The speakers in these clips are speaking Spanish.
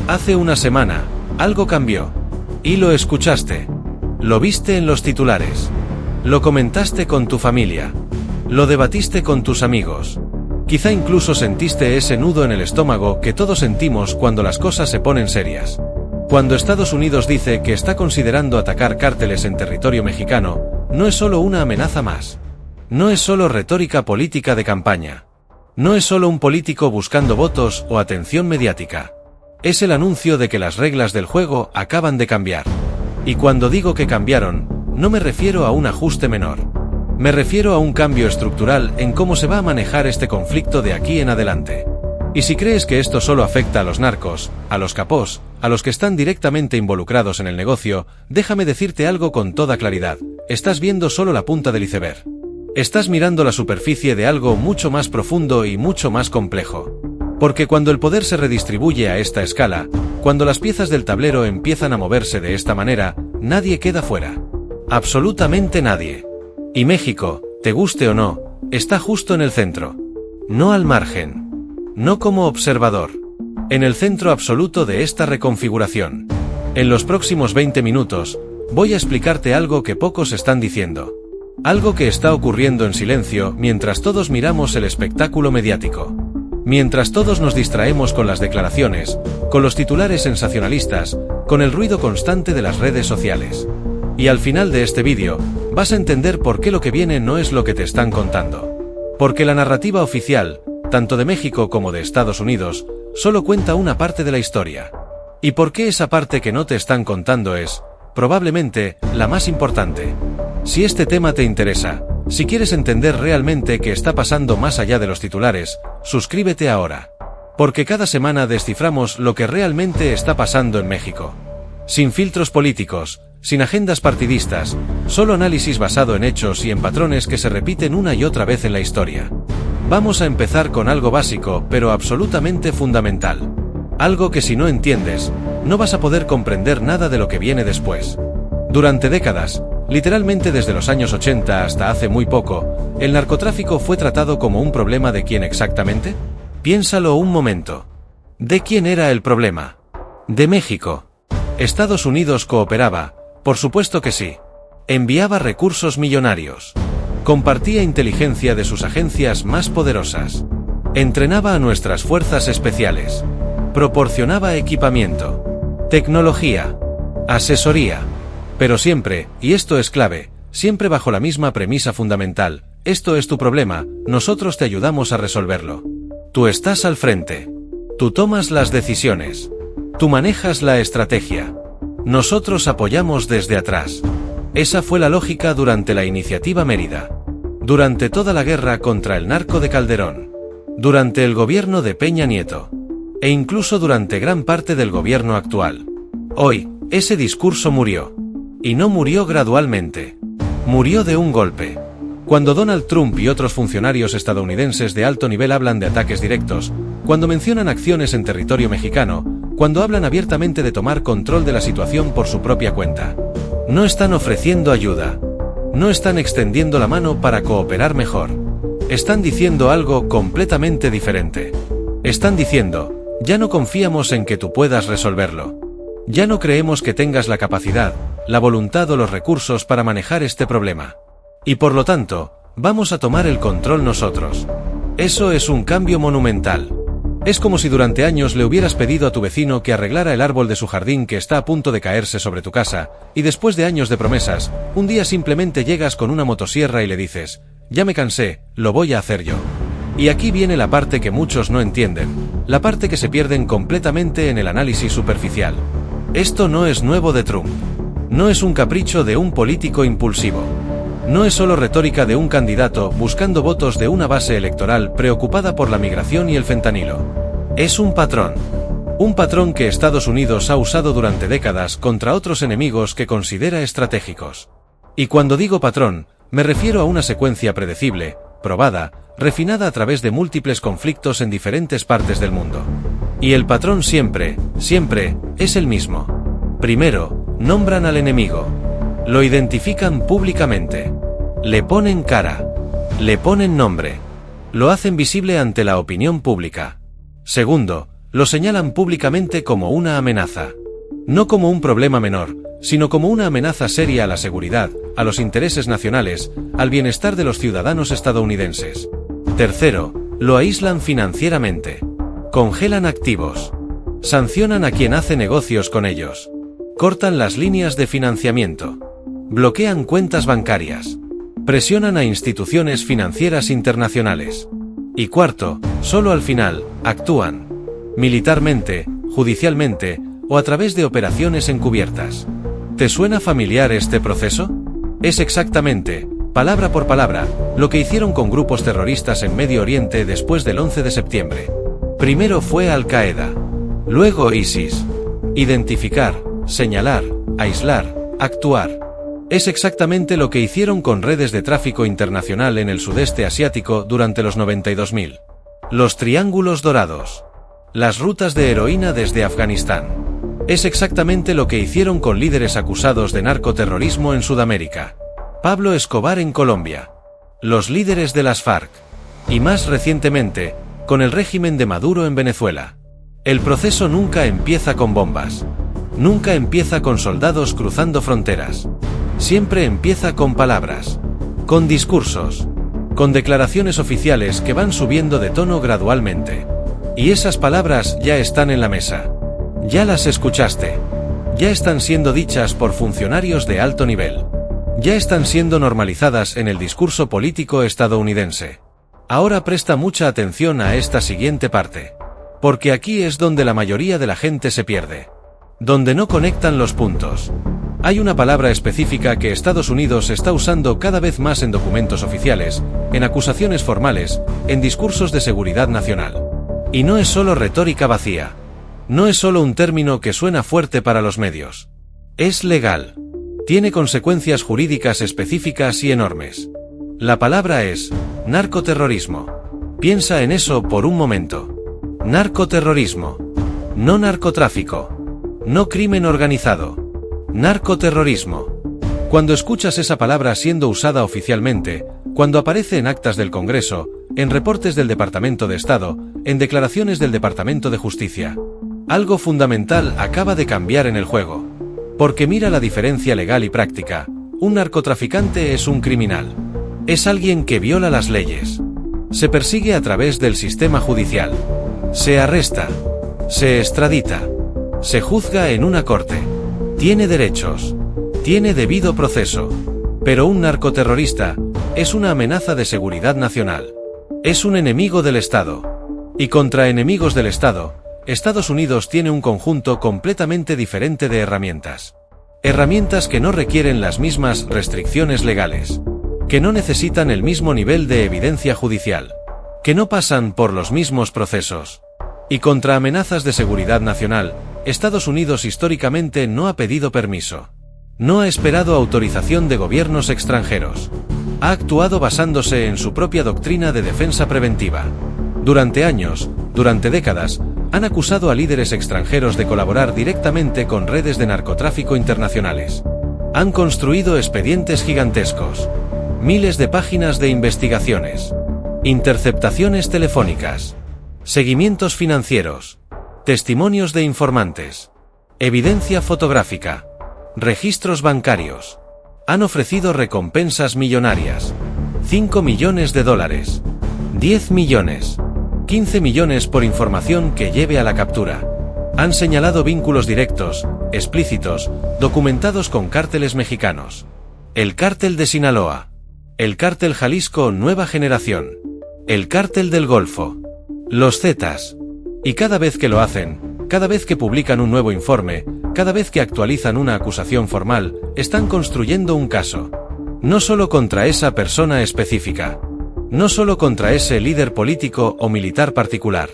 Hace una semana, algo cambió. Y lo escuchaste. Lo viste en los titulares. Lo comentaste con tu familia. Lo debatiste con tus amigos. Quizá incluso sentiste ese nudo en el estómago que todos sentimos cuando las cosas se ponen serias. Cuando Estados Unidos dice que está considerando atacar cárteles en territorio mexicano, no es solo una amenaza más. No es solo retórica política de campaña. No es solo un político buscando votos o atención mediática. Es el anuncio de que las reglas del juego acaban de cambiar. Y cuando digo que cambiaron, no me refiero a un ajuste menor. Me refiero a un cambio estructural en cómo se va a manejar este conflicto de aquí en adelante. Y si crees que esto solo afecta a los narcos, a los capós, a los que están directamente involucrados en el negocio, déjame decirte algo con toda claridad. Estás viendo solo la punta del iceberg. Estás mirando la superficie de algo mucho más profundo y mucho más complejo. Porque cuando el poder se redistribuye a esta escala, cuando las piezas del tablero empiezan a moverse de esta manera, nadie queda fuera. Absolutamente nadie. Y México, te guste o no, está justo en el centro. No al margen. No como observador. En el centro absoluto de esta reconfiguración. En los próximos 20 minutos, voy a explicarte algo que pocos están diciendo. Algo que está ocurriendo en silencio mientras todos miramos el espectáculo mediático. Mientras todos nos distraemos con las declaraciones, con los titulares sensacionalistas, con el ruido constante de las redes sociales. Y al final de este vídeo, vas a entender por qué lo que viene no es lo que te están contando. Porque la narrativa oficial, tanto de México como de Estados Unidos, solo cuenta una parte de la historia. Y por qué esa parte que no te están contando es, probablemente, la más importante. Si este tema te interesa, si quieres entender realmente qué está pasando más allá de los titulares, suscríbete ahora. Porque cada semana desciframos lo que realmente está pasando en México. Sin filtros políticos, sin agendas partidistas, solo análisis basado en hechos y en patrones que se repiten una y otra vez en la historia. Vamos a empezar con algo básico, pero absolutamente fundamental. Algo que si no entiendes, no vas a poder comprender nada de lo que viene después. Durante décadas, literalmente desde los años 80 hasta hace muy poco, ¿el narcotráfico fue tratado como un problema de quién exactamente? Piénsalo un momento. ¿De quién era el problema? De México. ¿Estados Unidos cooperaba? Por supuesto que sí. Enviaba recursos millonarios. Compartía inteligencia de sus agencias más poderosas. Entrenaba a nuestras fuerzas especiales. Proporcionaba equipamiento, tecnología, asesoría. Pero siempre, y esto es clave, siempre bajo la misma premisa fundamental: esto es tu problema, nosotros te ayudamos a resolverlo. Tú estás al frente. Tú tomas las decisiones. Tú manejas la estrategia. Nosotros apoyamos desde atrás. Esa fue la lógica durante la Iniciativa Mérida. Durante toda la guerra contra el narco de Calderón. Durante el gobierno de Peña Nieto. E incluso durante gran parte del gobierno actual. Hoy, ese discurso murió. Y no murió gradualmente. Murió de un golpe. Cuando Donald Trump y otros funcionarios estadounidenses de alto nivel hablan de ataques directos, cuando mencionan acciones en territorio mexicano, cuando hablan abiertamente de tomar control de la situación por su propia cuenta, no están ofreciendo ayuda. No están extendiendo la mano para cooperar mejor. Están diciendo algo completamente diferente. Están diciendo: ya no confiamos en que tú puedas resolverlo. Ya no creemos que tengas la capacidad, la voluntad o los recursos para manejar este problema. Y por lo tanto, vamos a tomar el control nosotros. Eso es un cambio monumental. Es como si durante años le hubieras pedido a tu vecino que arreglara el árbol de su jardín que está a punto de caerse sobre tu casa, y después de años de promesas, un día simplemente llegas con una motosierra y le dices: ya me cansé, lo voy a hacer yo. Y aquí viene la parte que muchos no entienden, la parte que se pierden completamente en el análisis superficial. Esto no es nuevo de Trump. No es un capricho de un político impulsivo. No es solo retórica de un candidato buscando votos de una base electoral preocupada por la migración y el fentanilo. Es un patrón. Un patrón que Estados Unidos ha usado durante décadas contra otros enemigos que considera estratégicos. Y cuando digo patrón, me refiero a una secuencia predecible, probada, refinada a través de múltiples conflictos en diferentes partes del mundo. Y el patrón siempre, es el mismo. Primero, nombran al enemigo. Lo identifican públicamente. Le ponen cara. Le ponen nombre. Lo hacen visible ante la opinión pública. Segundo, Lo señalan públicamente como una amenaza. No como un problema menor, sino como una amenaza seria a la seguridad, a los intereses nacionales, al bienestar de los ciudadanos estadounidenses. Tercero, lo aíslan financieramente. Congelan activos. Sancionan a quien hace negocios con ellos. Cortan las líneas de financiamiento. Bloquean cuentas bancarias. Presionan a instituciones financieras internacionales. Y cuarto, solo al final, actúan. Militarmente, judicialmente, o a través de operaciones encubiertas. ¿Te suena familiar este proceso? Es exactamente, palabra por palabra, lo que hicieron con grupos terroristas en Medio Oriente después del 11 de septiembre. Primero fue Al-Qaeda. Luego ISIS. Identificar, señalar, aislar, actuar. Es exactamente lo que hicieron con redes de tráfico internacional en el sudeste asiático durante los 92.000. Los triángulos dorados. Las rutas de heroína desde Afganistán. Es exactamente lo que hicieron con líderes acusados de narcoterrorismo en Sudamérica. Pablo Escobar en Colombia. Los líderes de las FARC. Y más recientemente, con el régimen de Maduro en Venezuela. El proceso nunca empieza con bombas. Nunca empieza con soldados cruzando fronteras. Siempre empieza con palabras. Con discursos. Con declaraciones oficiales que van subiendo de tono gradualmente. Y esas palabras ya están en la mesa. Ya las escuchaste. Ya están siendo dichas por funcionarios de alto nivel. Ya están siendo normalizadas en el discurso político estadounidense. Ahora presta mucha atención a esta siguiente parte. Porque aquí es donde la mayoría de la gente se pierde. Donde no conectan los puntos. Hay una palabra específica que Estados Unidos está usando cada vez más en documentos oficiales, en acusaciones formales, en discursos de seguridad nacional. Y no es solo retórica vacía. No es solo un término que suena fuerte para los medios. Es legal. Tiene consecuencias jurídicas específicas y enormes. La palabra es narcoterrorismo. Piensa en eso por un momento. Narcoterrorismo. No narcotráfico. No crimen organizado. Narcoterrorismo. Cuando escuchas esa palabra siendo usada oficialmente, cuando aparece en actas del Congreso, en reportes del Departamento de Estado, en declaraciones del Departamento de Justicia, algo fundamental acaba de cambiar en el juego. Porque mira la diferencia legal y práctica. Un narcotraficante es un criminal. Es alguien que viola las leyes. Se persigue a través del sistema judicial. Se arresta. Se extradita. Se juzga en una corte. Tiene derechos. Tiene debido proceso. Pero un narcoterrorista es una amenaza de seguridad nacional. Es un enemigo del Estado. Y contra enemigos del Estado, Estados Unidos tiene un conjunto completamente diferente de herramientas. Herramientas que no requieren las mismas restricciones legales. Que no necesitan el mismo nivel de evidencia judicial. Que no pasan por los mismos procesos. Y contra amenazas de seguridad nacional, Estados Unidos históricamente no ha pedido permiso. No ha esperado autorización de gobiernos extranjeros. Ha actuado basándose en su propia doctrina de defensa preventiva. Durante años, durante décadas, han acusado a líderes extranjeros de colaborar directamente con redes de narcotráfico internacionales. Han construido expedientes gigantescos. Miles de páginas de investigaciones. Interceptaciones telefónicas. Seguimientos financieros. Testimonios de informantes. Evidencia fotográfica. Registros bancarios. Han ofrecido recompensas millonarias. 5 millones de dólares. 10 millones. 15 millones por información que lleve a la captura. Han señalado vínculos directos, explícitos, documentados con cárteles mexicanos. El cártel de Sinaloa. El cártel Jalisco Nueva Generación. El cártel del Golfo. Los Zetas. Y cada vez que lo hacen, cada vez que publican un nuevo informe, cada vez que actualizan una acusación formal, están construyendo un caso. No solo contra esa persona específica. No solo contra ese líder político o militar particular.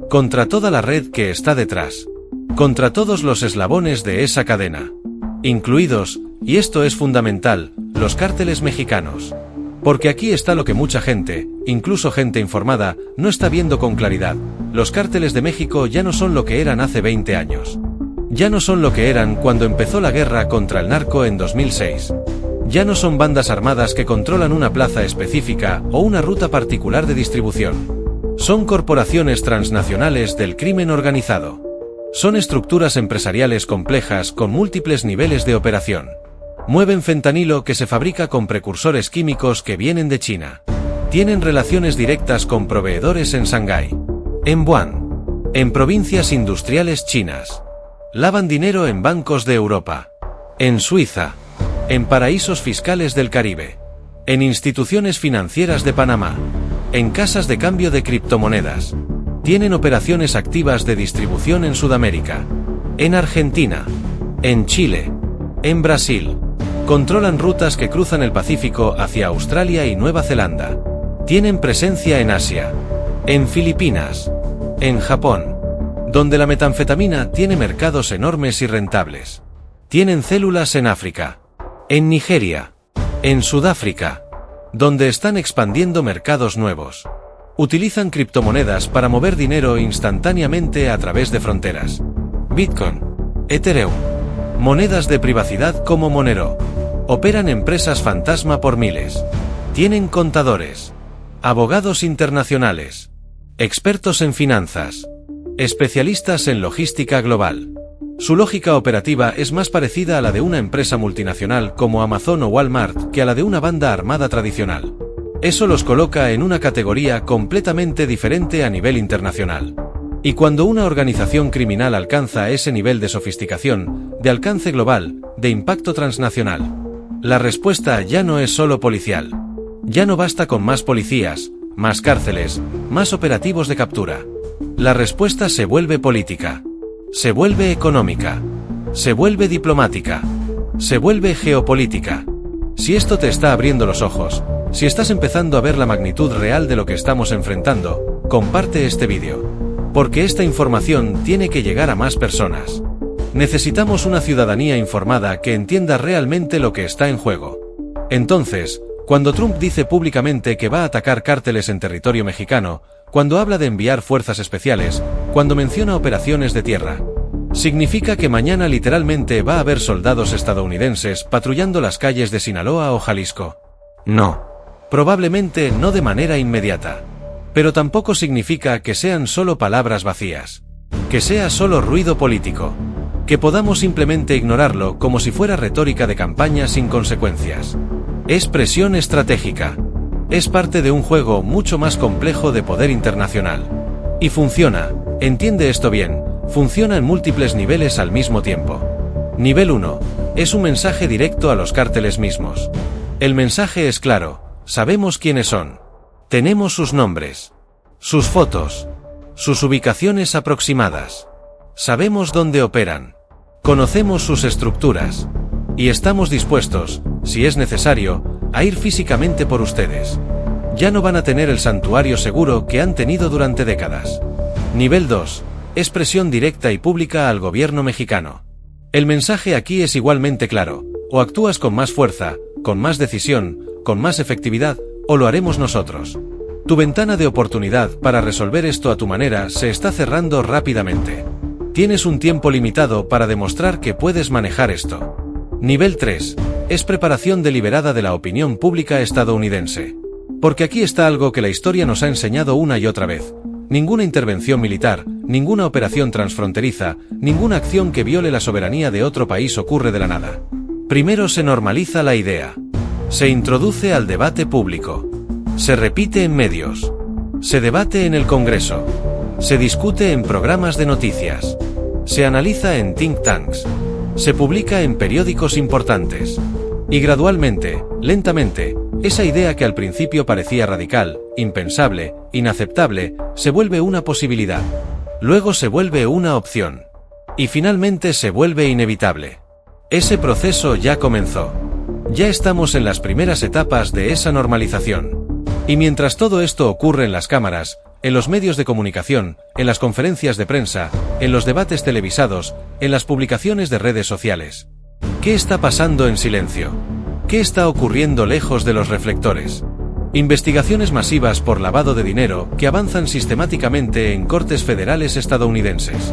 Contra toda la red que está detrás. Contra todos los eslabones de esa cadena. Incluidos, y esto es fundamental, los cárteles mexicanos. Porque aquí está lo que mucha gente, incluso gente informada, no está viendo con claridad. Los cárteles de México ya no son lo que eran hace 20 años. Ya no son lo que eran cuando empezó la guerra contra el narco en 2006. Ya no son bandas armadas que controlan una plaza específica o una ruta particular de distribución. Son corporaciones transnacionales del crimen organizado. Son estructuras empresariales complejas con múltiples niveles de operación. Mueven fentanilo que se fabrica con precursores químicos que vienen de China. Tienen relaciones directas con proveedores en Shanghái, en Wuhan, en provincias industriales chinas. Lavan dinero en bancos de Europa, en Suiza, en paraísos fiscales del Caribe, en instituciones financieras de Panamá, en casas de cambio de criptomonedas. Tienen operaciones activas de distribución en Sudamérica, en Argentina, en Chile, en Brasil. Controlan rutas que cruzan el Pacífico hacia Australia y Nueva Zelanda. Tienen presencia en Asia, en Filipinas, en Japón, donde la metanfetamina tiene mercados enormes y rentables. Tienen células en África, en Nigeria, en Sudáfrica, donde están expandiendo mercados nuevos. Utilizan criptomonedas para mover dinero instantáneamente a través de fronteras. Bitcoin, Ethereum, monedas de privacidad como Monero. Operan empresas fantasma por miles. Tienen contadores, abogados internacionales, expertos en finanzas, especialistas en logística global. Su lógica operativa es más parecida a la de una empresa multinacional como Amazon o Walmart que a la de una banda armada tradicional. Eso los coloca en una categoría completamente diferente a nivel internacional. Y cuando una organización criminal alcanza ese nivel de sofisticación, de alcance global, de impacto transnacional, la respuesta ya no es solo policial. Ya no basta con más policías, más cárceles, más operativos de captura. La respuesta se vuelve política, se vuelve económica, se vuelve diplomática, se vuelve geopolítica. Si esto te está abriendo los ojos, si estás empezando a ver la magnitud real de lo que estamos enfrentando, comparte este vídeo. Porque esta información tiene que llegar a más personas. Necesitamos una ciudadanía informada que entienda realmente lo que está en juego. Entonces, cuando Trump dice públicamente que va a atacar cárteles en territorio mexicano, cuando habla de enviar fuerzas especiales, cuando menciona operaciones de tierra, significa que mañana literalmente va a haber soldados estadounidenses patrullando las calles de Sinaloa o Jalisco. No. Probablemente no de manera inmediata. Pero tampoco significa que sean solo palabras vacías. Que sea solo ruido político. Que podamos simplemente ignorarlo como si fuera retórica de campaña sin consecuencias. Es presión estratégica. Es parte de un juego mucho más complejo de poder internacional. Y funciona, entiende esto bien, funciona en múltiples niveles al mismo tiempo. Nivel 1. Es un mensaje directo a los cárteles mismos. El mensaje es claro, sabemos quiénes son. Tenemos sus nombres, sus fotos, sus ubicaciones aproximadas. Sabemos dónde operan. Conocemos sus estructuras. Y estamos dispuestos, si es necesario, a ir físicamente por ustedes. Ya no van a tener el santuario seguro que han tenido durante décadas. Nivel 2. Es presión directa y pública al gobierno mexicano. El mensaje aquí es igualmente claro. O actúas con más fuerza, con más decisión, con más efectividad, o lo haremos nosotros. Tu ventana de oportunidad para resolver esto a tu manera se está cerrando rápidamente. Tienes un tiempo limitado para demostrar que puedes manejar esto. Nivel 3. Es preparación deliberada de la opinión pública estadounidense. Porque aquí está algo que la historia nos ha enseñado una y otra vez. Ninguna intervención militar, ninguna operación transfronteriza, ninguna acción que viole la soberanía de otro país ocurre de la nada. Primero se normaliza la idea. Se introduce al debate público. Se repite en medios. Se debate en el Congreso. Se discute en programas de noticias. Se analiza en think tanks. Se publica en periódicos importantes. Y gradualmente, lentamente, esa idea que al principio parecía radical, impensable, inaceptable, se vuelve una posibilidad. Luego se vuelve una opción. Y finalmente se vuelve inevitable. Ese proceso ya comenzó. Ya estamos en las primeras etapas de esa normalización. Y mientras todo esto ocurre en las cámaras, en los medios de comunicación, en las conferencias de prensa, en los debates televisados, en las publicaciones de redes sociales. ¿Qué está pasando en silencio? ¿Qué está ocurriendo lejos de los reflectores? Investigaciones masivas por lavado de dinero que avanzan sistemáticamente en cortes federales estadounidenses.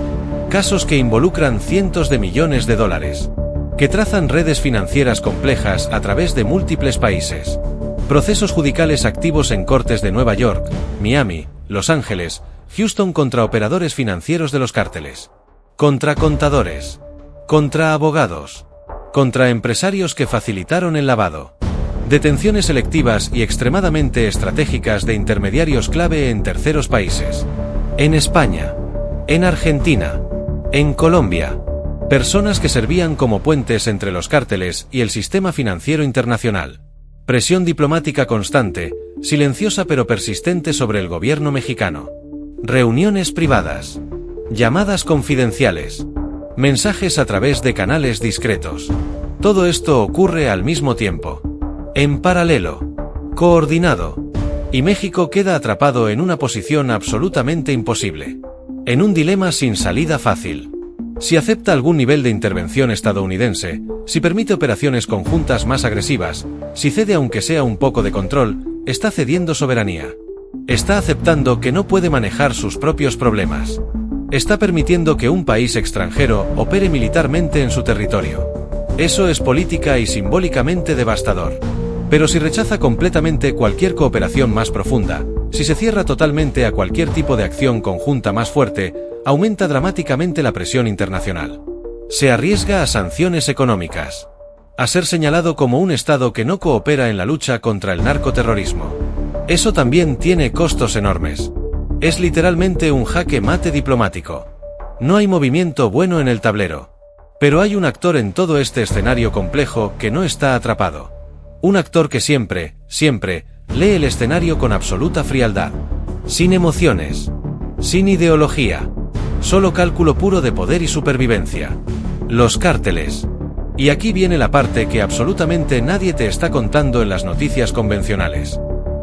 Casos que involucran cientos de millones de dólares. Que trazan redes financieras complejas a través de múltiples países. Procesos judiciales activos en cortes de Nueva York, Miami, Los Ángeles, Houston contra operadores financieros de los cárteles. Contra contadores. Contra abogados. Contra empresarios que facilitaron el lavado. Detenciones selectivas y extremadamente estratégicas de intermediarios clave en terceros países. En España. En Argentina. En Colombia. Personas que servían como puentes entre los cárteles y el sistema financiero internacional. Presión diplomática constante, silenciosa pero persistente sobre el gobierno mexicano. Reuniones privadas. Llamadas confidenciales. Mensajes a través de canales discretos. Todo esto ocurre al mismo tiempo. En paralelo. Coordinado. Y México queda atrapado en una posición absolutamente imposible. En un dilema sin salida fácil. Si acepta algún nivel de intervención estadounidense, si permite operaciones conjuntas más agresivas, si cede aunque sea un poco de control, está cediendo soberanía. Está aceptando que no puede manejar sus propios problemas. Está permitiendo que un país extranjero opere militarmente en su territorio. Eso es política y simbólicamente devastador. Pero si rechaza completamente cualquier cooperación más profunda, si se cierra totalmente a cualquier tipo de acción conjunta más fuerte, aumenta dramáticamente la presión internacional. Se arriesga a sanciones económicas. A ser señalado como un Estado que no coopera en la lucha contra el narcoterrorismo. Eso también tiene costos enormes. Es literalmente un jaque mate diplomático. No hay movimiento bueno en el tablero. Pero hay un actor en todo este escenario complejo que no está atrapado. Un actor que siempre, lee el escenario con absoluta frialdad. Sin emociones. Sin ideología. Solo cálculo puro de poder y supervivencia. Los cárteles. Y aquí viene la parte que absolutamente nadie te está contando en las noticias convencionales.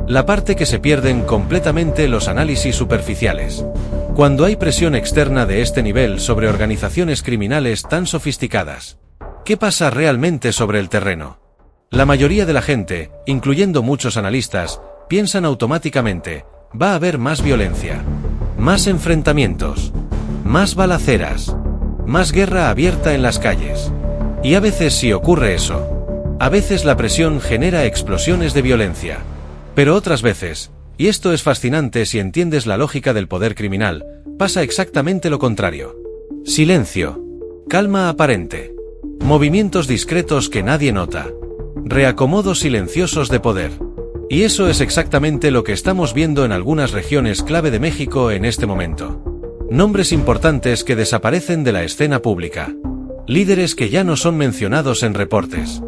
La parte que se pierden completamente los análisis superficiales. Cuando hay presión externa de este nivel sobre organizaciones criminales tan sofisticadas, ¿qué pasa realmente sobre el terreno? La mayoría de la gente, incluyendo muchos analistas, piensan automáticamente, va a haber más violencia, más enfrentamientos, más balaceras, más guerra abierta en las calles. Y a veces sí ocurre eso. A veces la presión genera explosiones de violencia. Pero otras veces, y esto es fascinante si entiendes la lógica del poder criminal, pasa exactamente lo contrario. Silencio. Calma aparente. Movimientos discretos que nadie nota. Reacomodos silenciosos de poder. Y eso es exactamente lo que estamos viendo en algunas regiones clave de México en este momento. Nombres importantes que desaparecen de la escena pública. Líderes que ya no son mencionados en reportes.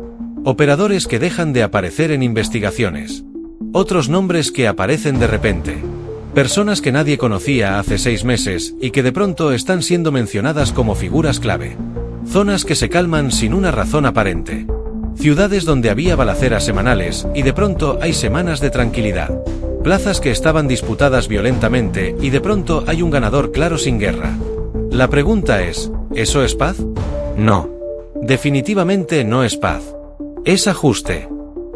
Operadores que dejan de aparecer en investigaciones. Otros nombres que aparecen de repente. Personas que nadie conocía hace 6 meses y que de pronto están siendo mencionadas como figuras clave. Zonas que se calman sin una razón aparente. Ciudades donde había balaceras semanales y de pronto hay semanas de tranquilidad. Plazas que estaban disputadas violentamente y de pronto hay un ganador claro sin guerra. La pregunta es, ¿eso es paz? No. Definitivamente no es paz. Es ajuste.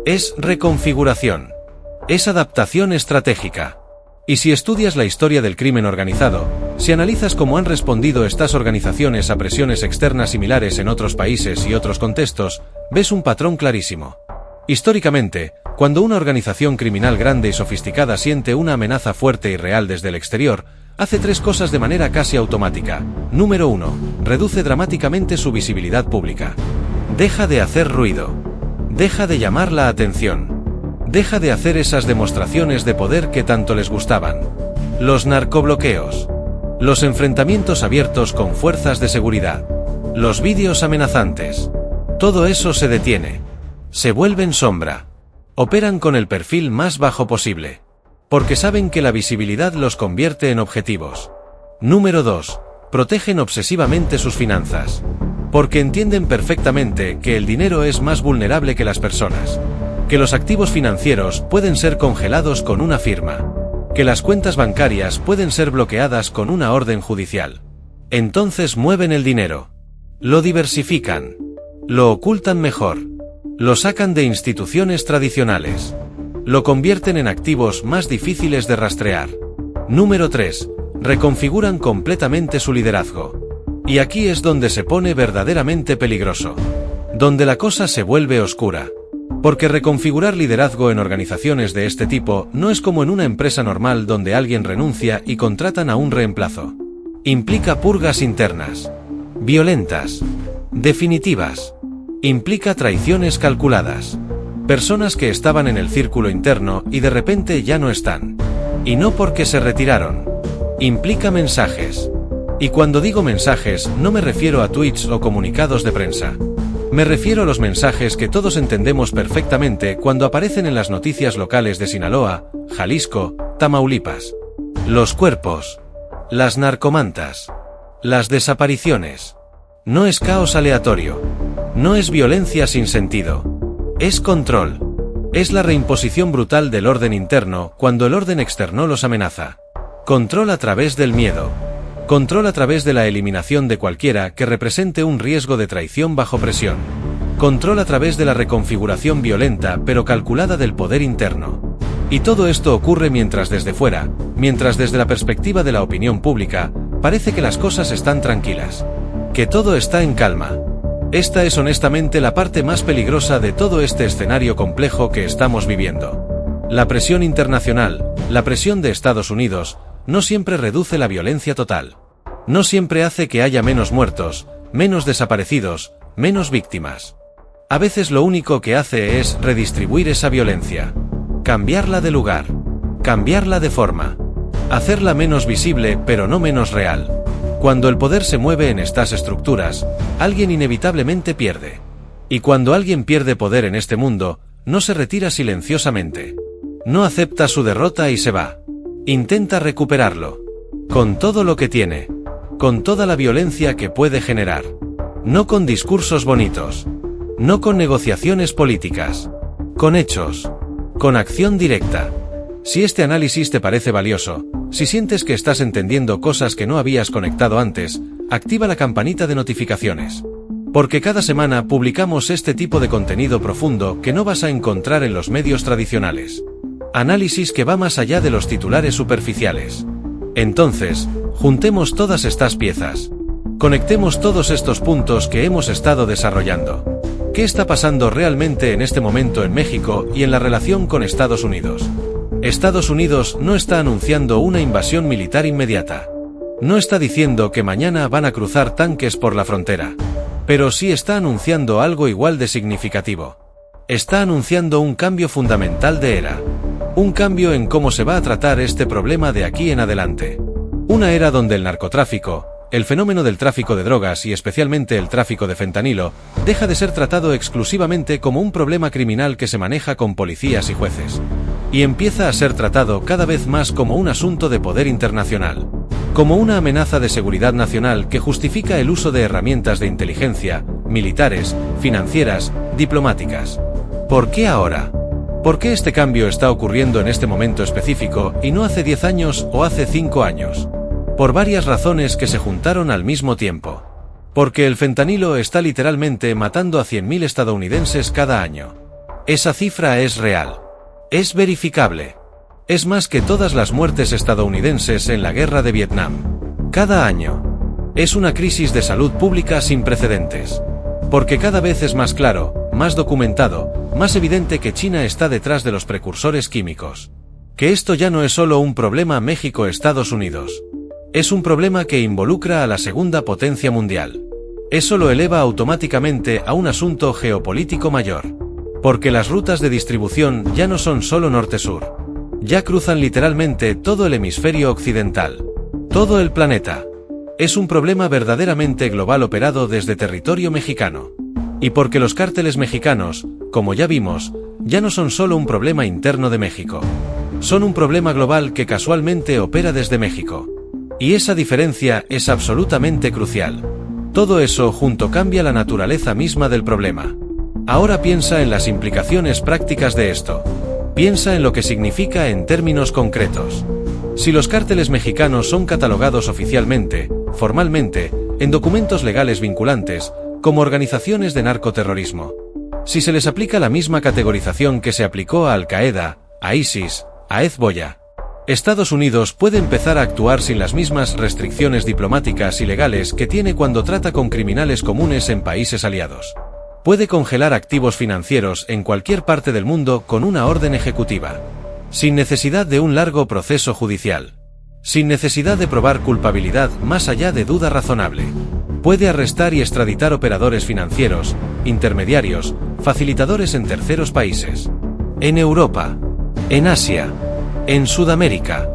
Es reconfiguración. Es adaptación estratégica. Y si estudias la historia del crimen organizado, si analizas cómo han respondido estas organizaciones a presiones externas similares en otros países y otros contextos, ves un patrón clarísimo. Históricamente, cuando una organización criminal grande y sofisticada siente una amenaza fuerte y real desde el exterior, hace 3 cosas de manera casi automática. Número 1. Reduce dramáticamente su visibilidad pública. Deja de hacer ruido. Deja de llamar la atención. Deja de hacer esas demostraciones de poder que tanto les gustaban. Los narcobloqueos. Los enfrentamientos abiertos con fuerzas de seguridad. Los vídeos amenazantes. Todo eso se detiene. Se vuelven sombra. Operan con el perfil más bajo posible. Porque saben que la visibilidad los convierte en objetivos. Número 2. Protegen obsesivamente sus finanzas. Porque entienden perfectamente que el dinero es más vulnerable que las personas. Que los activos financieros pueden ser congelados con una firma. Que las cuentas bancarias pueden ser bloqueadas con una orden judicial. Entonces mueven el dinero. Lo diversifican. Lo ocultan mejor. Lo sacan de instituciones tradicionales. Lo convierten en activos más difíciles de rastrear. Número 3. Reconfiguran completamente su liderazgo. Y aquí es donde se pone verdaderamente peligroso. Donde la cosa se vuelve oscura. Porque reconfigurar liderazgo en organizaciones de este tipo no es como en una empresa normal donde alguien renuncia y contratan a un reemplazo. Implica purgas internas, violentas, definitivas. Implica traiciones calculadas. Personas que estaban en el círculo interno y de repente ya no están. Y no porque se retiraron. Implica mensajes. Y cuando digo mensajes, no me refiero a tweets o comunicados de prensa. Me refiero a los mensajes que todos entendemos perfectamente cuando aparecen en las noticias locales de Sinaloa, Jalisco, Tamaulipas. Los cuerpos. Las narcomantas. Las desapariciones. No es caos aleatorio. No es violencia sin sentido. Es control. Es la reimposición brutal del orden interno cuando el orden externo los amenaza. Control a través del miedo. Control a través de la eliminación de cualquiera que represente un riesgo de traición bajo presión. Control a través de la reconfiguración violenta pero calculada del poder interno. Y todo esto ocurre mientras desde fuera, mientras desde la perspectiva de la opinión pública, parece que las cosas están tranquilas. Que todo está en calma. Esta es honestamente la parte más peligrosa de todo este escenario complejo que estamos viviendo. La presión internacional, la presión de Estados Unidos, no siempre reduce la violencia total. No siempre hace que haya menos muertos, menos desaparecidos, menos víctimas. A veces lo único que hace es redistribuir esa violencia. Cambiarla de lugar. Cambiarla de forma. Hacerla menos visible pero no menos real. Cuando el poder se mueve en estas estructuras, alguien inevitablemente pierde. Y cuando alguien pierde poder en este mundo, no se retira silenciosamente. No acepta su derrota y se va. Intenta recuperarlo. Con todo lo que tiene. Con toda la violencia que puede generar. No con discursos bonitos. No con negociaciones políticas. Con hechos. Con acción directa. Si este análisis te parece valioso, si sientes que estás entendiendo cosas que no habías conectado antes, activa la campanita de notificaciones. Porque cada semana publicamos este tipo de contenido profundo que no vas a encontrar en los medios tradicionales. Análisis que va más allá de los titulares superficiales. Entonces, juntemos todas estas piezas. Conectemos todos estos puntos que hemos estado desarrollando. ¿Qué está pasando realmente en este momento en México y en la relación con Estados Unidos? Estados Unidos no está anunciando una invasión militar inmediata. No está diciendo que mañana van a cruzar tanques por la frontera. Pero sí está anunciando algo igual de significativo. Está anunciando un cambio fundamental de era. Un cambio en cómo se va a tratar este problema de aquí en adelante. Una era donde el narcotráfico, el fenómeno del tráfico de drogas y especialmente el tráfico de fentanilo, deja de ser tratado exclusivamente como un problema criminal que se maneja con policías y jueces. Y empieza a ser tratado cada vez más como un asunto de poder internacional. Como una amenaza de seguridad nacional que justifica el uso de herramientas de inteligencia, militares, financieras, diplomáticas. ¿Por qué ahora? ¿Por qué este cambio está ocurriendo en este momento específico y no hace 10 años o hace 5 años? Por varias razones que se juntaron al mismo tiempo. Porque el fentanilo está literalmente matando a 100.000 estadounidenses cada año. Esa cifra es real. Es verificable. Es más que todas las muertes estadounidenses en la guerra de Vietnam. Cada año. Es una crisis de salud pública sin precedentes. Porque cada vez es más claro, más documentado, más evidente que China está detrás de los precursores químicos. Que esto ya no es solo un problema México-Estados Unidos. Es un problema que involucra a la segunda potencia mundial. Eso lo eleva automáticamente a un asunto geopolítico mayor. Porque las rutas de distribución ya no son solo norte-sur. Ya cruzan literalmente todo el hemisferio occidental. Todo el planeta. Es un problema verdaderamente global operado desde territorio mexicano. Y porque los cárteles mexicanos, como ya vimos, ya no son solo un problema interno de México. Son un problema global que casualmente opera desde México. Y esa diferencia es absolutamente crucial. Todo eso junto cambia la naturaleza misma del problema. Ahora piensa en las implicaciones prácticas de esto. Piensa en lo que significa en términos concretos. Si los cárteles mexicanos son catalogados oficialmente, formalmente, en documentos legales vinculantes, como organizaciones de narcoterrorismo. Si se les aplica la misma categorización que se aplicó a Al-Qaeda, a ISIS, a Hezbollah, Estados Unidos puede empezar a actuar sin las mismas restricciones diplomáticas y legales que tiene cuando trata con criminales comunes en países aliados. Puede congelar activos financieros en cualquier parte del mundo con una orden ejecutiva. Sin necesidad de un largo proceso judicial. Sin necesidad de probar culpabilidad más allá de duda razonable. Puede arrestar y extraditar operadores financieros, intermediarios, facilitadores en terceros países. En Europa. En Asia. En Sudamérica.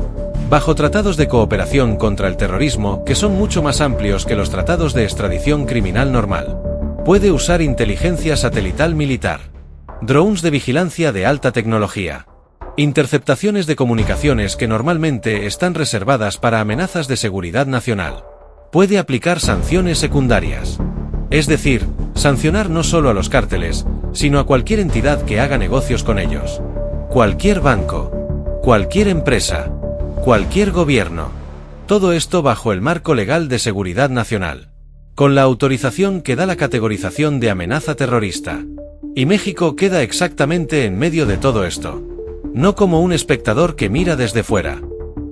Bajo tratados de cooperación contra el terrorismo que son mucho más amplios que los tratados de extradición criminal normal. Puede usar inteligencia satelital militar. Drones de vigilancia de alta tecnología. Interceptaciones de comunicaciones que normalmente están reservadas para amenazas de seguridad nacional. Puede aplicar sanciones secundarias. Es decir, sancionar no solo a los cárteles, sino a cualquier entidad que haga negocios con ellos. Cualquier banco. Cualquier empresa. Cualquier gobierno. Todo esto bajo el marco legal de seguridad nacional. Con la autorización que da la categorización de amenaza terrorista. Y México queda exactamente en medio de todo esto. No como un espectador que mira desde fuera.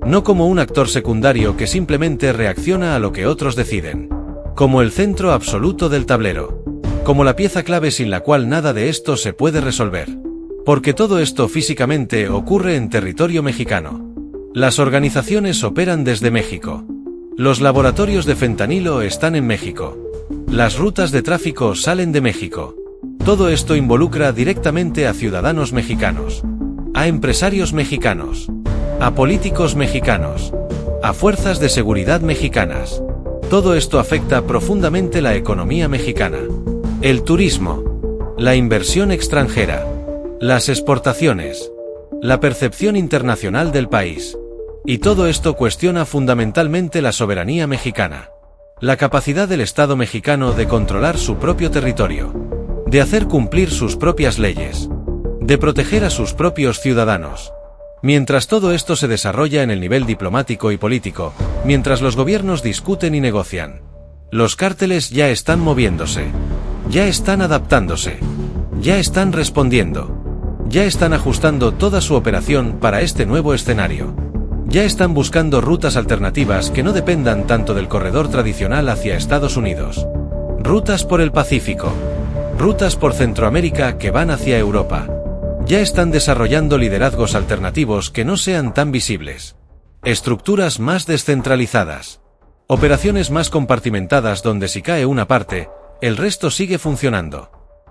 No como un actor secundario que simplemente reacciona a lo que otros deciden. Como el centro absoluto del tablero. Como la pieza clave sin la cual nada de esto se puede resolver. Porque todo esto físicamente ocurre en territorio mexicano. Las organizaciones operan desde México. Los laboratorios de fentanilo están en México. Las rutas de tráfico salen de México. Todo esto involucra directamente a ciudadanos mexicanos. A empresarios mexicanos. A políticos mexicanos. A fuerzas de seguridad mexicanas. Todo esto afecta profundamente la economía mexicana. El turismo. La inversión extranjera. Las exportaciones. La percepción internacional del país. Y todo esto cuestiona fundamentalmente la soberanía mexicana. La capacidad del Estado mexicano de controlar su propio territorio. De hacer cumplir sus propias leyes. De proteger a sus propios ciudadanos. Mientras todo esto se desarrolla en el nivel diplomático y político, mientras los gobiernos discuten y negocian, los cárteles ya están moviéndose. Ya están adaptándose. Ya están respondiendo. Ya están ajustando toda su operación para este nuevo escenario. Ya están buscando rutas alternativas que no dependan tanto del corredor tradicional hacia Estados Unidos. Rutas por el Pacífico. Rutas por Centroamérica que van hacia Europa. Ya están desarrollando liderazgos alternativos que no sean tan visibles. Estructuras más descentralizadas. Operaciones más compartimentadas donde si cae una parte, el resto sigue funcionando.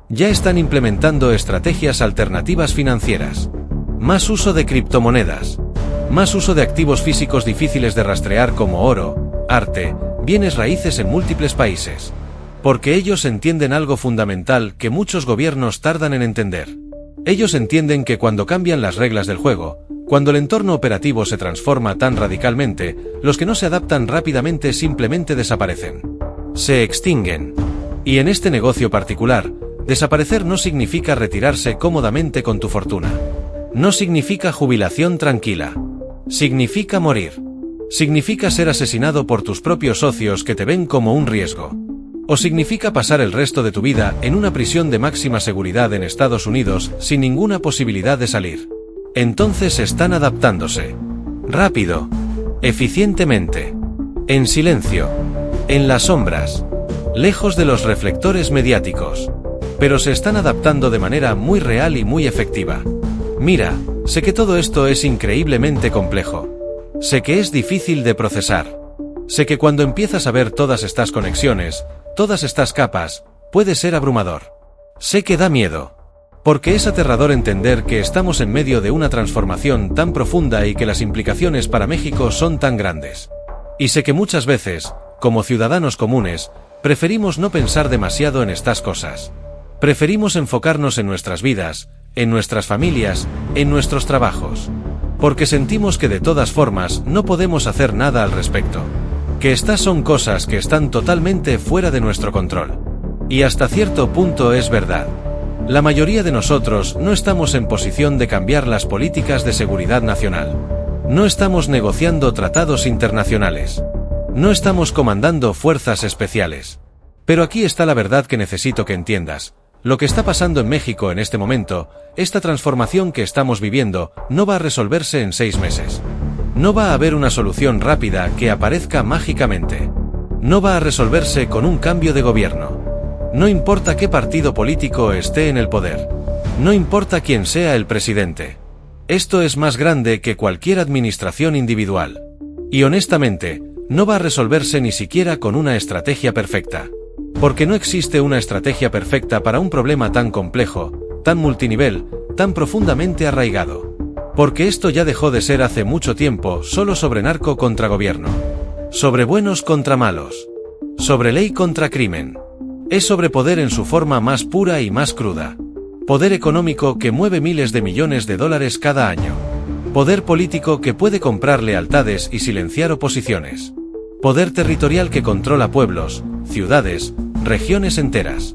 Ya están implementando estrategias alternativas financieras. Más uso de criptomonedas. Más uso de activos físicos difíciles de rastrear como oro, arte, bienes raíces en múltiples países. Porque ellos entienden algo fundamental que muchos gobiernos tardan en entender. Ellos entienden que cuando cambian las reglas del juego, cuando el entorno operativo se transforma tan radicalmente, los que no se adaptan rápidamente simplemente desaparecen. Se extinguen. Y en este negocio particular, desaparecer no significa retirarse cómodamente con tu fortuna. No significa jubilación tranquila. Significa morir. Significa ser asesinado por tus propios socios que te ven como un riesgo. O significa pasar el resto de tu vida en una prisión de máxima seguridad en Estados Unidos sin ninguna posibilidad de salir. Entonces están adaptándose. Rápido. Eficientemente. En silencio. En las sombras. Lejos de los reflectores mediáticos. Pero se están adaptando de manera muy real y muy efectiva. Mira, sé que todo esto es increíblemente complejo. Sé que es difícil de procesar. Sé que cuando empiezas a ver todas estas conexiones, todas estas capas, puede ser abrumador. Sé que da miedo. Porque es aterrador entender que estamos en medio de una transformación tan profunda y que las implicaciones para México son tan grandes. Y sé que muchas veces, como ciudadanos comunes, preferimos no pensar demasiado en estas cosas. Preferimos enfocarnos en nuestras vidas, en nuestras familias, en nuestros trabajos. Porque sentimos que de todas formas no podemos hacer nada al respecto. Que estas son cosas que están totalmente fuera de nuestro control. Y hasta cierto punto es verdad. La mayoría de nosotros no estamos en posición de cambiar las políticas de seguridad nacional. No estamos negociando tratados internacionales. No estamos comandando fuerzas especiales. Pero aquí está la verdad que necesito que entiendas. Lo que está pasando en México en este momento, esta transformación que estamos viviendo, no va a resolverse en 6 meses. No va a haber una solución rápida que aparezca mágicamente. No va a resolverse con un cambio de gobierno. No importa qué partido político esté en el poder. No importa quién sea el presidente. Esto es más grande que cualquier administración individual. Y honestamente, no va a resolverse ni siquiera con una estrategia perfecta. Porque no existe una estrategia perfecta para un problema tan complejo, tan multinivel, tan profundamente arraigado. Porque esto ya dejó de ser hace mucho tiempo solo sobre narco contra gobierno. Sobre buenos contra malos. Sobre ley contra crimen. Es sobre poder en su forma más pura y más cruda. Poder económico que mueve miles de millones de dólares cada año. Poder político que puede comprar lealtades y silenciar oposiciones. Poder territorial que controla pueblos, ciudades, regiones enteras.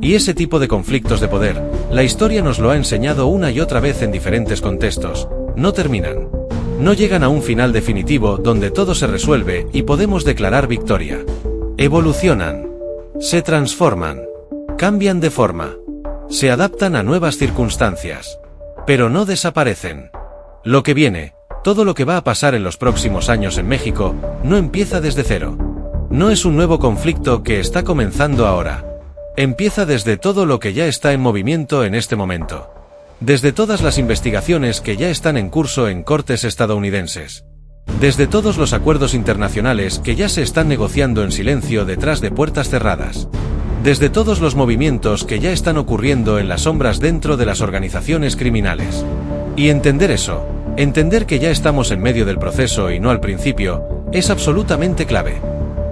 Y ese tipo de conflictos de poder, la historia nos lo ha enseñado una y otra vez en diferentes contextos, no terminan. No llegan a un final definitivo donde todo se resuelve y podemos declarar victoria. Evolucionan. Se transforman. Cambian de forma. Se adaptan a nuevas circunstancias. Pero no desaparecen. Lo que viene, todo lo que va a pasar en los próximos años en México, no empieza desde cero. No es un nuevo conflicto que está comenzando ahora. Empieza desde todo lo que ya está en movimiento en este momento. Desde todas las investigaciones que ya están en curso en cortes estadounidenses. Desde todos los acuerdos internacionales que ya se están negociando en silencio detrás de puertas cerradas. Desde todos los movimientos que ya están ocurriendo en las sombras dentro de las organizaciones criminales. Y entender eso, entender que ya estamos en medio del proceso y no al principio, es absolutamente clave.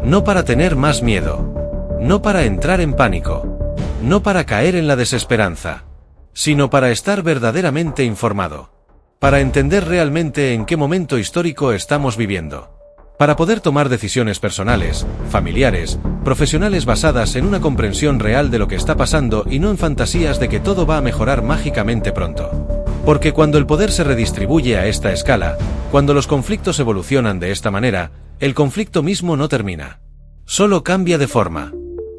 No para tener más miedo. No para entrar en pánico. No para caer en la desesperanza. Sino para estar verdaderamente informado. Para entender realmente en qué momento histórico estamos viviendo. Para poder tomar decisiones personales, familiares, profesionales basadas en una comprensión real de lo que está pasando y no en fantasías de que todo va a mejorar mágicamente pronto. Porque cuando el poder se redistribuye a esta escala, cuando los conflictos evolucionan de esta manera, el conflicto mismo no termina. Solo cambia de forma.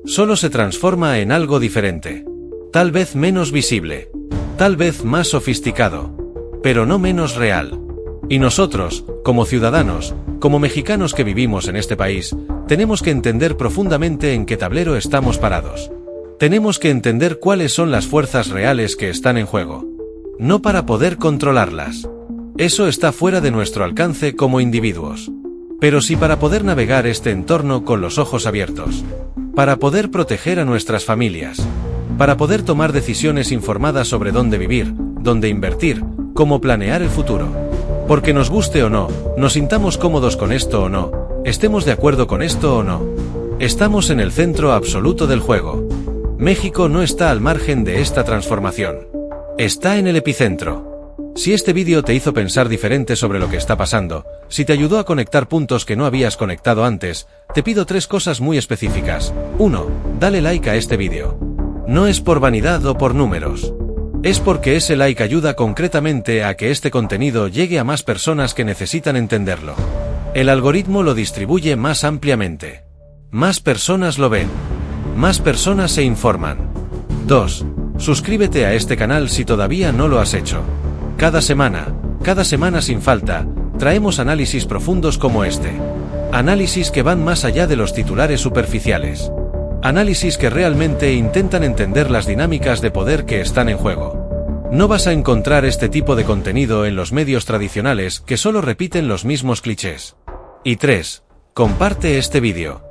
Solo se transforma en algo diferente. Tal vez menos visible. Tal vez más sofisticado. Pero no menos real. Y nosotros, como ciudadanos, como mexicanos que vivimos en este país, tenemos que entender profundamente en qué tablero estamos parados. Tenemos que entender cuáles son las fuerzas reales que están en juego. No para poder controlarlas. Eso está fuera de nuestro alcance como individuos. Pero sí para poder navegar este entorno con los ojos abiertos. Para poder proteger a nuestras familias. Para poder tomar decisiones informadas sobre dónde vivir, dónde invertir, cómo planear el futuro. Porque nos guste o no, nos sintamos cómodos con esto o no, estemos de acuerdo con esto o no. Estamos en el centro absoluto del juego. México no está al margen de esta transformación. Está en el epicentro. Si este vídeo te hizo pensar diferente sobre lo que está pasando, si te ayudó a conectar puntos que no habías conectado antes, te pido 3 cosas muy específicas. 1. Dale like a este vídeo. No es por vanidad o por números. Es porque ese like ayuda concretamente a que este contenido llegue a más personas que necesitan entenderlo. El algoritmo lo distribuye más ampliamente. Más personas lo ven. Más personas se informan. 2. Suscríbete a este canal si todavía no lo has hecho. Cada semana sin falta, traemos análisis profundos como este. Análisis que van más allá de los titulares superficiales. Análisis que realmente intentan entender las dinámicas de poder que están en juego. No vas a encontrar este tipo de contenido en los medios tradicionales que solo repiten los mismos clichés. Y 3. Comparte este vídeo.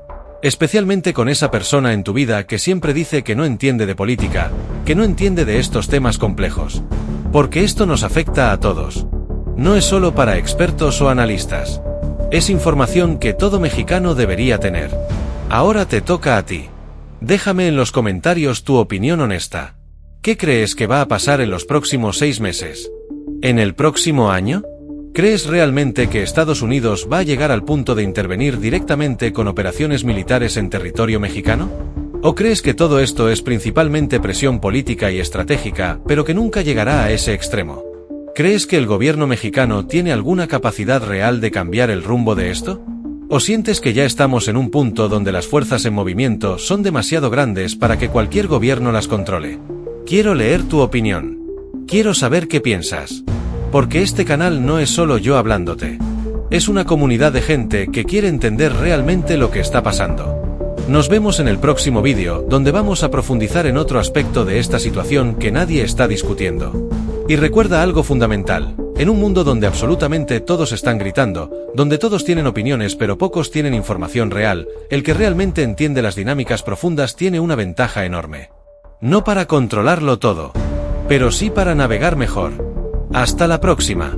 Especialmente con esa persona en tu vida que siempre dice que no entiende de política, que no entiende de estos temas complejos. Porque esto nos afecta a todos. No es solo para expertos o analistas. Es información que todo mexicano debería tener. Ahora te toca a ti. Déjame en los comentarios tu opinión honesta. ¿Qué crees que va a pasar en los próximos 6 meses? ¿En el próximo año? ¿Crees realmente que Estados Unidos va a llegar al punto de intervenir directamente con operaciones militares en territorio mexicano? ¿O crees que todo esto es principalmente presión política y estratégica, pero que nunca llegará a ese extremo? ¿Crees que el gobierno mexicano tiene alguna capacidad real de cambiar el rumbo de esto? ¿O sientes que ya estamos en un punto donde las fuerzas en movimiento son demasiado grandes para que cualquier gobierno las controle? Quiero leer tu opinión. Quiero saber qué piensas. Porque este canal no es solo yo hablándote. Es una comunidad de gente que quiere entender realmente lo que está pasando. Nos vemos en el próximo vídeo, donde vamos a profundizar en otro aspecto de esta situación que nadie está discutiendo. Y recuerda algo fundamental: en un mundo donde absolutamente todos están gritando, donde todos tienen opiniones pero pocos tienen información real, el que realmente entiende las dinámicas profundas tiene una ventaja enorme. No para controlarlo todo, pero sí para navegar mejor. Hasta la próxima.